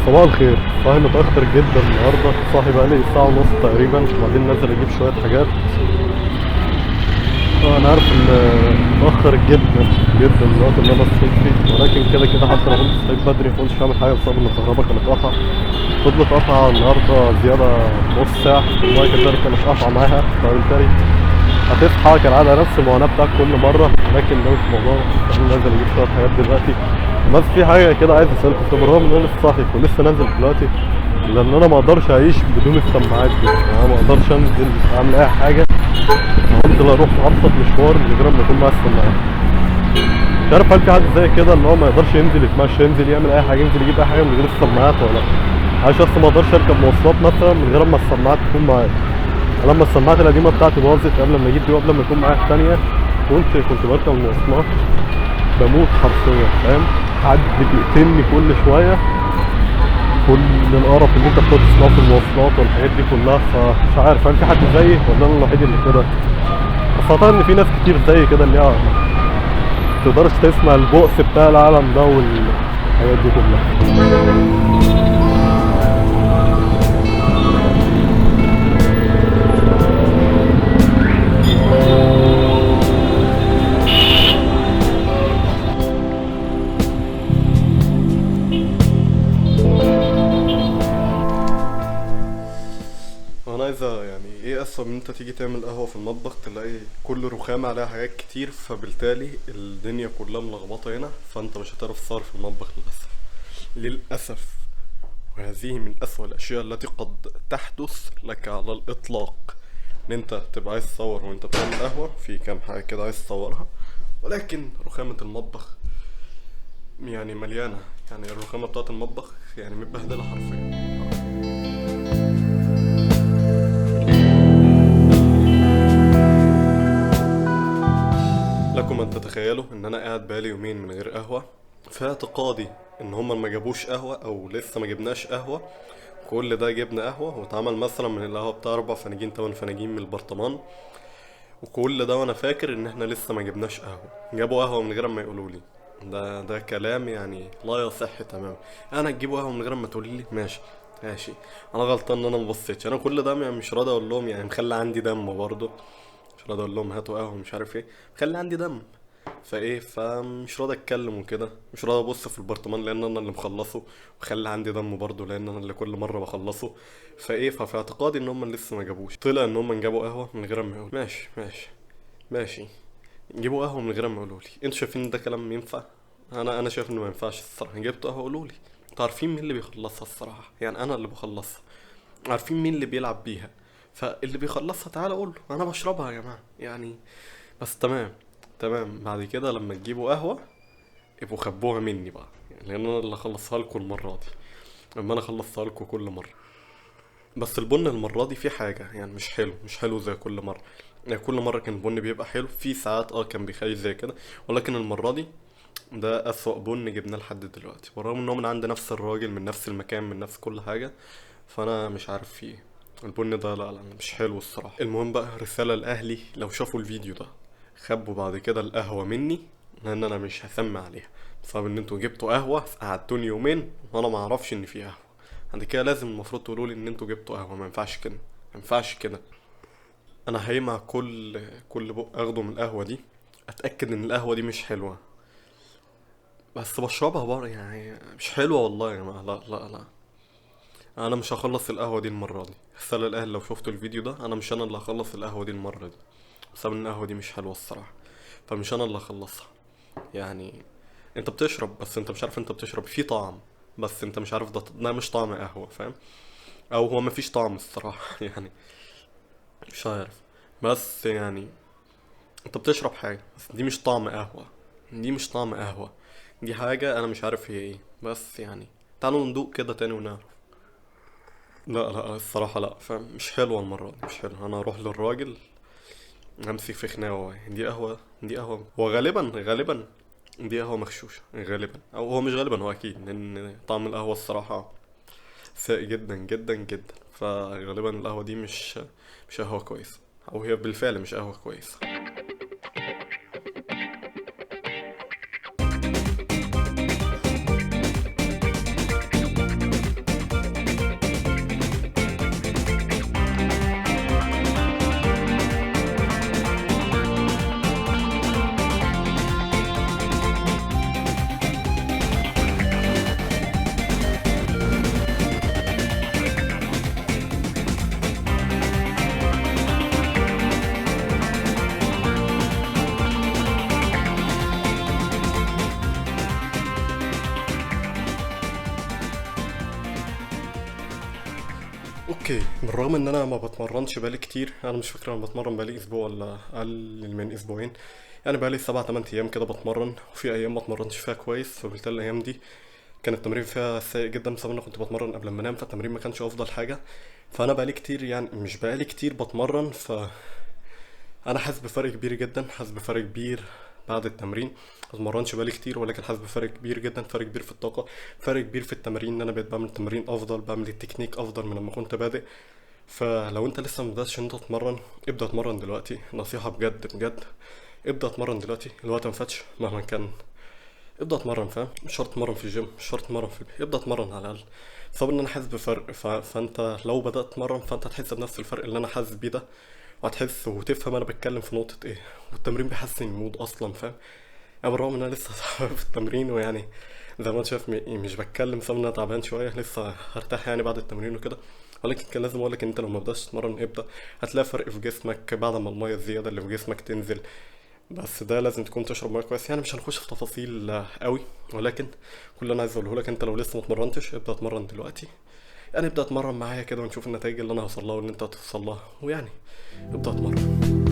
صباح الخير. صاحي متأخر جدا النهاردة، صاحي بقالي ساعة ونص تقريبا، وبعدين نازل أجيب شوية حاجات. أنا عارف إن متأخر جدا جدا الوقت اللي أنا صحيت فيه، ولكن كده كده حتى لو كنت صحيت بدري مكنتش هعمل حاجة بسبب إن الكهرباء كانت قاطعة. فضلت قاطعة النهاردة زيادة نص ساعة، والله كذلك كانت قاطعة معاها، فبالتالي هتصحى كالعادة نفس المعاناة بتاعك كل مرة. لكن ده مش موضوع، أنا نازل أجيب شوية حاجات دلوقتي. بس في حاجة كده عايز أسألكم فيها، بالرغم إن أنا لسه صاحي ولسه نازل دلوقتي، لأن أنا مقدرش أعيش بدون السماعات دي. يعني أنا مقدرش أنزل أعمل أي حاجة، أنزل أروح أبسط مشوار من غير ما يكون معايا السماعات. مش عارف هل في حد زي كده اللي هو ما يقدرش ينزل يتمشى، ينزل يعمل أي حاجة، ينزل يجيب أي حاجة من غير السماعات ولا لأ؟ أنا شخص ما أقدرش أركب مواصلات مثلا من غير ما السماعات تكون معايا. لما السماعات القديمة بتاعتي باظت قبل ما اجيب دي وقبل ما يكون معايا التانية، كنت بركب المواصلات بموت حرفيا، فاهم؟ حد بيقتلني كل شوية، كل القرف اللي انت بتقعد تسمعه في المواصلات والحاجات دي كلها. فمش عارف هل في حد زيي ولا انا الوحيد اللي كده. بس اعتقد ان في ناس كتير زي كده اللي هي متقدرش تسمع البؤس بتاع العالم ده والحاجات دي كلها. انا عايزه يعني ايه اسوأ من انت تيجي تعمل قهوه في المطبخ تلاقي كل رخامه عليها حاجات كتير، فبالتالي الدنيا كلها ملخبطه هنا، فانت مش هتعرف تصرف في المطبخ للاسف. للاسف. وهذه من اسوأ الاشياء التي قد تحدث لك على الاطلاق، ان انت تبقى عايز تصور وانت بتعمل قهوه في كام حاجه كده عايز تصورها، ولكن رخامه المطبخ يعني مليانه. يعني الرخامه بتاعه المطبخ يعني متبهدله حرفيا. لكم ان تتخيلوا ان انا قاعد بقالي يومين من غير قهوة، في اعتقادي ان هما ما جابوش قهوة او لسه ما جبناش قهوة. كل ده جبنا قهوة واتعمل مثلا من القهوة بتاع 4 فناجين 8 فناجين من البرطمان، وكل ده وانا فاكر ان احنا لسه ما جبناش قهوة. جابوا قهوة من غير ما يقولوا لي. ده كلام يعني لا يصح تماما. انا تجيبوا قهوة من غير ما تقولي لي؟ ماشي ماشي. انا غلطان ان انا مبصيتش. انا كل ده يعني مش راضي اقول لهم، يعني مخلي عندي دم برضه. مش راضي اقول لهم هاتوا قهوة مش عارف ايه، مخلي عندي دم. فمش راضي اتكلم وكده، مش راضي ابص في البرطمان لان انا اللي مخلصه، وخلي عندي دم برضه لان انا اللي كل مره بخلصه. ففي اعتقادي ان هم لسه ما جابوش. طلع ان هم جابوا قهوه من غير ما يقولوا. ماشي ماشي ماشي. جيبوا قهوه من غير ما يقولوا لي. انتوا شايفين ان ده كلام ينفع؟ انا شايف انه ما ينفعش الصراحه. جبتوا قهوه قولوا لي. انتوا عارفين مين اللي بيخلصها الصراحه، يعني انا اللي بخلصها. عارفين مين اللي بيلعب بيها، فاللي بيخلصها تعالى قول له انا بشربها يا جماعه يعني. بس تمام. تمام بعد كده لما تجيبوا قهوة ابقوا خبوها مني بقى، يعني لان انا اللي اخلصها لكم المرة دي، اما انا خلصتها لكم كل مرة. بس البن المرة دي في حاجة يعني مش حلو زي كل مرة. يعني كل مرة كان البن بيبقى حلو، في ساعات كان بيخلي زي كده، ولكن المرة دي ده أسوأ بن جبناه لحد دلوقتي، بالرغم ان هو من عند نفس الراجل من نفس المكان من نفس كل حاجة. فانا مش عارف فيه ايه. البن ده لا مش حلو الصراحة. المهم بقى رسالة لأهلي لو شافوا الفيديو ده، خبوا بعد كده القهوة مني، لأن أنا مش هسمع عليها بسبب إن انتوا جبتوا قهوة قعدتوني يومين وأنا معرفش إن في قهوة. عند كده لازم المفروض تقولولي إن انتوا جبتوا قهوة، ما ينفعش كده، ما ينفعش كده. أنا هيمع كل بق أخده من القهوة دي أتأكد إن القهوة دي مش حلوة، بس بشربها بره يعني مش حلوة والله يا جماعة. لا لا لا. انا مش هخلص القهوه دي المره دي. رساله الاهل لو شفتوا الفيديو ده، انا مش انا اللي هخلص القهوه دي المره دي، بسبب ان القهوه دي مش حلوه الصراحه. فمش انا اللي هخلصها يعني. انت بتشرب بس انت مش عارف انت بتشرب في طعم، بس انت مش عارف ده مش طعم قهوه، فاهم؟ او هو مفيش طعم الصراحه يعني. مش عارف. بس يعني انت بتشرب حاجه بس دي مش طعم قهوه. دي مش طعم قهوه. دي حاجه انا مش عارف هي ايه، بس يعني تعالوا ندوق كده تاني ونعرف. لا لا الصراحة لا، فاهم؟ مش حلوة المرة دي، مش حلوة. انا اروح للراجل امسك في خناقة. دي قهوة، دي قهوة، وغالبا دي قهوة مغشوشة غالبا، او هو مش غالبا، هو اكيد، لان طعم القهوة الصراحة سيء جدا جدا جدا. فغالبا القهوة دي مش قهوة كويسة، او هي بالفعل مش قهوة كويسة. اوكي، بالرغم ان انا ما بتمرنش بقالي كتير، انا مش فاكر انا بتمرن بقالي اسبوع ولا اقل من اسبوعين. يعني بقالي 7 8 ايام كده بتمرن، وفي ايام ما اتمرنتش فيها كويس، فبالتالي الايام دي كان التمرين فيها سيء جدا بسبب ان انا كنت بتمرن قبل ما انام، فالتمرين ما كانش افضل حاجه. فانا بقالي كتير، يعني مش بقالي كتير بتمرن، انا حاسس بفرق كبير جدا، حاسس بفرق كبير بعد التمرين. ما اتمرنش بقالي كتير ولكن حاسس بفرق كبير جدا، فرق كبير في الطاقه، فرق كبير في التمارين، ان انا بقيت بعمل التمرين افضل، بعمل التكنيك افضل من لما كنت بادئ. فلو انت لسه مبدأتش ان انت تتمرن، ابدأ اتمرن دلوقتي، نصيحة بجد بجد. ابدأ اتمرن دلوقتي، الوقت ما فاتش مهما كان. ابدأ اتمرن، فاهم؟ مش شرط تتمرن في الجيم، مش شرط تتمرن في البيت، ابدأ اتمرن على الأقل. بسبب ان انا حاسس بفرق، فانت لو بدأت تتمرن فانت هتحس بنفس الفرق اللي انا حاسس بيه ده، وهتحس وتفهم انا بتكلم في نقطة ايه. والتمرين بيحسن المود اصلا، فاهم؟ انا بالرغم ان انا لسه تعبان في التمرين، ويعني زي ما انت شايف مش بتكلم بسبب ان انا تعبان شويه، لسه هرتاح يعني بعد التمرين وكده. ولكن كان لازم اقولك ان انت لو ما بدأتش تتمرن ابدأ. هتلاقي فرق في جسمك بعد ما الميه الزياده اللي في جسمك تنزل. بس ده لازم تكون تشرب ميه كويس، يعني مش هنخش في تفاصيل قوي. ولكن كل اللي انا عايز اقوله لك، انت لو لسه ما اتمرنتش ابدأ اتمرن دلوقتي. يعني ابدأ اتمرن معايا كده ونشوف النتائج اللي انا هوصل لها واللي انت هتوصل لها، ويعني ابدأ اتمرن.